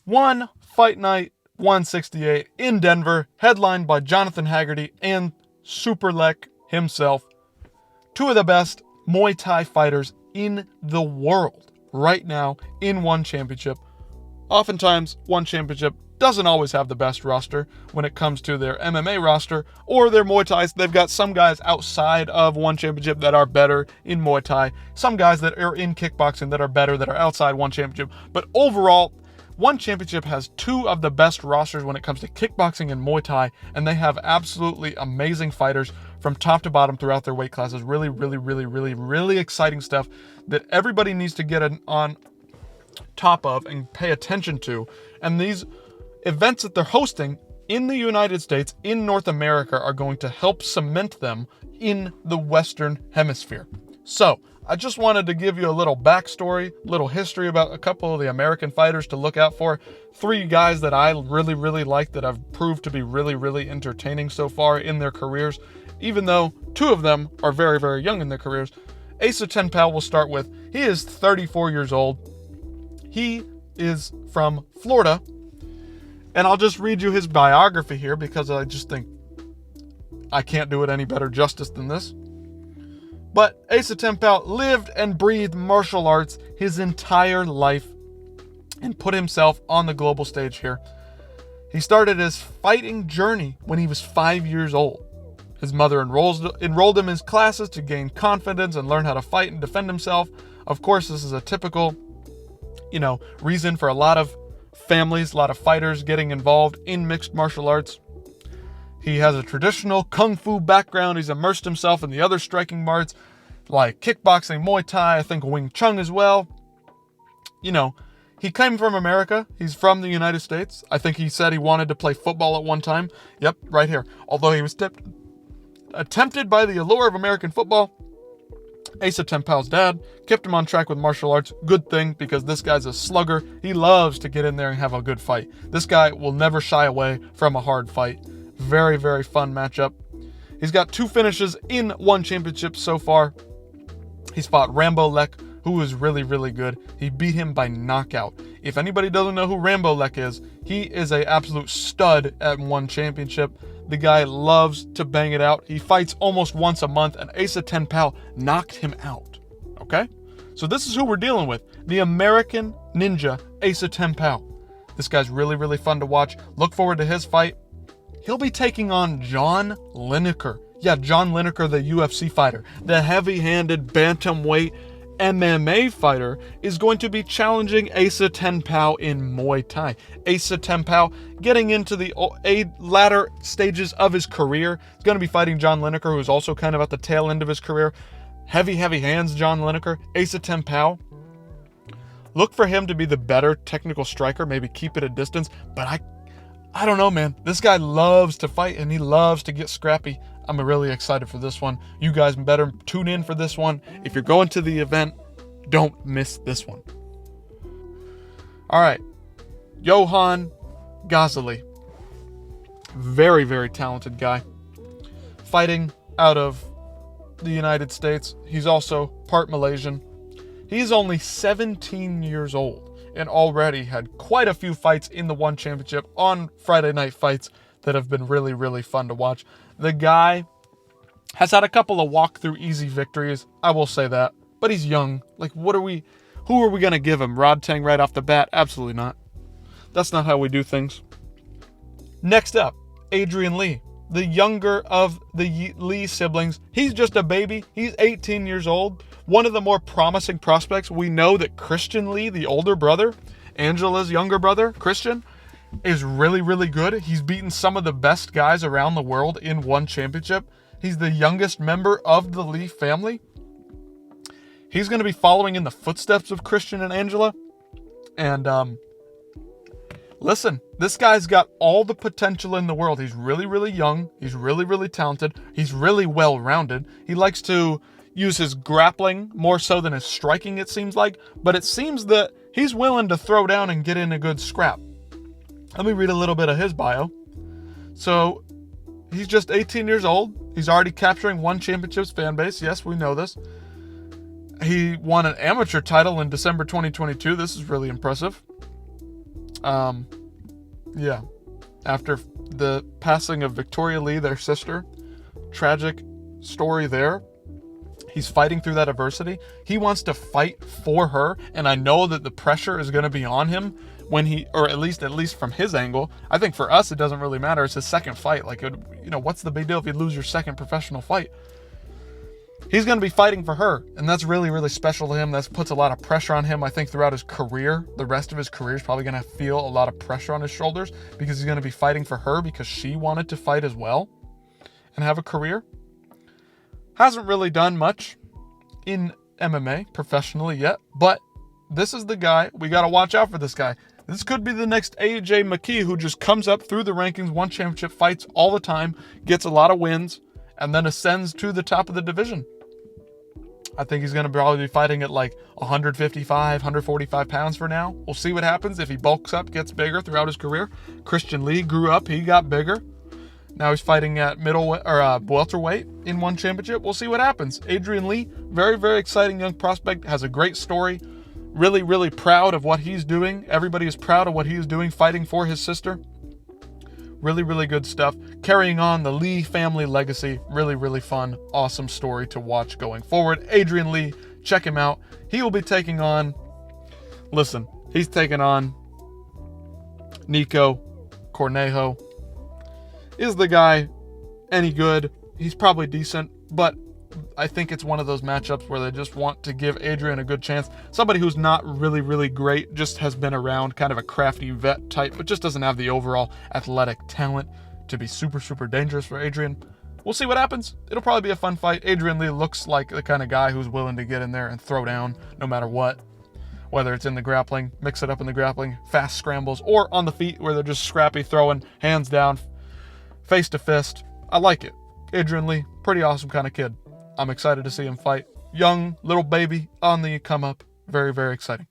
One Fight Night 168 in Denver, headlined by Jonathan Haggerty and Superlek himself. Two of the best Muay Thai fighters in the world right now in one championship. Oftentimes, one championship doesn't always have the best roster when it comes to their MMA roster or their Muay Thais. They've got some guys outside of one championship that are better in Muay Thai, some guys that are in kickboxing that are better that are outside one championship. But overall, one championship has two of the best rosters when it comes to kickboxing and Muay Thai, and they have absolutely amazing fighters from top to bottom throughout their weight classes. Really exciting stuff that everybody needs to get on top of and pay attention to. And these events that they're hosting in the United States, in North America, are going to help cement them in the Western Hemisphere. So, I just wanted to give you a little backstory, little history about a couple of the American fighters to look out for. Three guys that I really like that have proved to be really entertaining so far in their careers, even though two of them are very young in their careers. Asa Tenpal we'll start with. He is 34 years old. He is from Florida. And I'll just read you his biography here because I just think I can't do it any better justice than this. But Asa Tenpal lived and breathed martial arts his entire life and put himself on the global stage here. He started his fighting journey when he was 5 years old. His mother enrolled him in his classes to gain confidence and learn how to fight and defend himself. Of course, this is a typical, reason for a lot of families, a lot of fighters getting involved in mixed martial arts. He has a traditional kung fu background. He's immersed himself in the other striking arts like kickboxing, Muay Thai, I think Wing Chun as well. He came from America. He's from the United States. I think he said he wanted to play football at one time. Yep, right here. Although he was attempted by the allure of American football, Asa Tenpal's dad kept him on track with martial arts. Good thing, because this guy's a slugger. He loves to get in there and have a good fight. This guy will never shy away from a hard fight. Very fun matchup. He's got 2 finishes in one championship so far. He's fought Rambo Lek, who is really good. He beat him by knockout. If anybody doesn't know who Rambo Lek is, he is an absolute stud at one championship. The guy loves to bang it out. He fights almost once a month, and Asa Tenpal knocked him out. Okay? So this is who we're dealing with. The American Ninja, Asa Tenpal. This guy's really fun to watch. Look forward to his fight. He'll be taking on John Lineker. Yeah, John Lineker, the UFC fighter. The heavy-handed bantamweight MMA fighter is going to be challenging Asa Tenpal in Muay Thai. Asa Tenpal getting into the latter stages of his career. He's going to be fighting John Lineker, who's also kind of at the tail end of his career. Heavy hands, John Lineker. Asa Tenpal. Look for him to be the better technical striker, maybe keep it a distance, but I don't know, man. This guy loves to fight and he loves to get scrappy. I'm really excited for this one. You guys better tune in for this one. If you're going to the event, don't miss this one. All right. Johan Ghazali. Very talented guy. Fighting out of the United States. He's also part Malaysian. He's only 17 years old and already had quite a few fights in the One Championship on Friday Night Fights that have been really fun to watch. The guy has had a couple of walk-through easy victories, I will say that, but he's young. Like, who are we going to give him? Rod Tang right off the bat? Absolutely not. That's not how we do things. Next up, Adrian Lee, the younger of the Lee siblings. He's just a baby. He's 18 years old. One of the more promising prospects. We know that Christian Lee, the older brother, Angela's younger brother, Christian, is really good. He's beaten some of the best guys around the world in one championship. He's the youngest member of the Lee family. He's going to be following in the footsteps of Christian and Angela. And listen, this guy's got all the potential in the world. He's really young. He's really talented. He's really well-rounded. He likes to use his grappling more so than his striking, it seems like. But it seems that he's willing to throw down and get in a good scrap. Let me read a little bit of his bio. So, he's just 18 years old. He's already capturing One Championship's fan base. Yes, we know this. He won an amateur title in December 2022. This is really impressive. Yeah. After the passing of Victoria Lee, their sister, tragic story there. He's fighting through that adversity. He wants to fight for her, and I know that the pressure is going to be on him when he, or at least from his angle. I think for us it doesn't really matter. It's his second fight. Like, what's the big deal if you lose your second professional fight? He's going to be fighting for her, and that's really, really special to him. That puts a lot of pressure on him. I think throughout his career, the rest of his career is probably going to feel a lot of pressure on his shoulders because he's going to be fighting for her because she wanted to fight as well and have a career. Hasn't really done much in MMA professionally yet, but this is the guy. We got to watch out for this guy. This could be the next AJ McKee, who just comes up through the rankings, won championship fights all the time, gets a lot of wins, and then ascends to the top of the division. I think he's going to probably be fighting at like 155, 145 pounds for now. We'll see what happens if he bulks up, gets bigger throughout his career. Christian Lee grew up, he got bigger. Now he's fighting at welterweight in one championship. We'll see what happens. Adrian Lee, very, very exciting young prospect, has a great story. Really, really proud of what he's doing. Everybody is proud of what he is doing, fighting for his sister. Really, really good stuff. Carrying on the Lee family legacy. Really, really fun, awesome story to watch going forward. Adrian Lee, check him out. He will be taking on, he's taking on Nico Cornejo. Is the guy any good? He's probably decent, but I think it's one of those matchups where they just want to give Adrian a good chance. Somebody who's not really, really great, just has been around, kind of a crafty vet type, but just doesn't have the overall athletic talent to be super, super dangerous for Adrian. We'll see what happens. It'll probably be a fun fight. Adrian Lee looks like the kind of guy who's willing to get in there and throw down no matter what. Whether it's in the grappling, mix it up in the grappling, fast scrambles, or on the feet where they're just scrappy, throwing hands down, face to fist. I like it. Adrian Lee, pretty awesome kind of kid. I'm excited to see him fight. Young, little baby on the come up. Very, very exciting.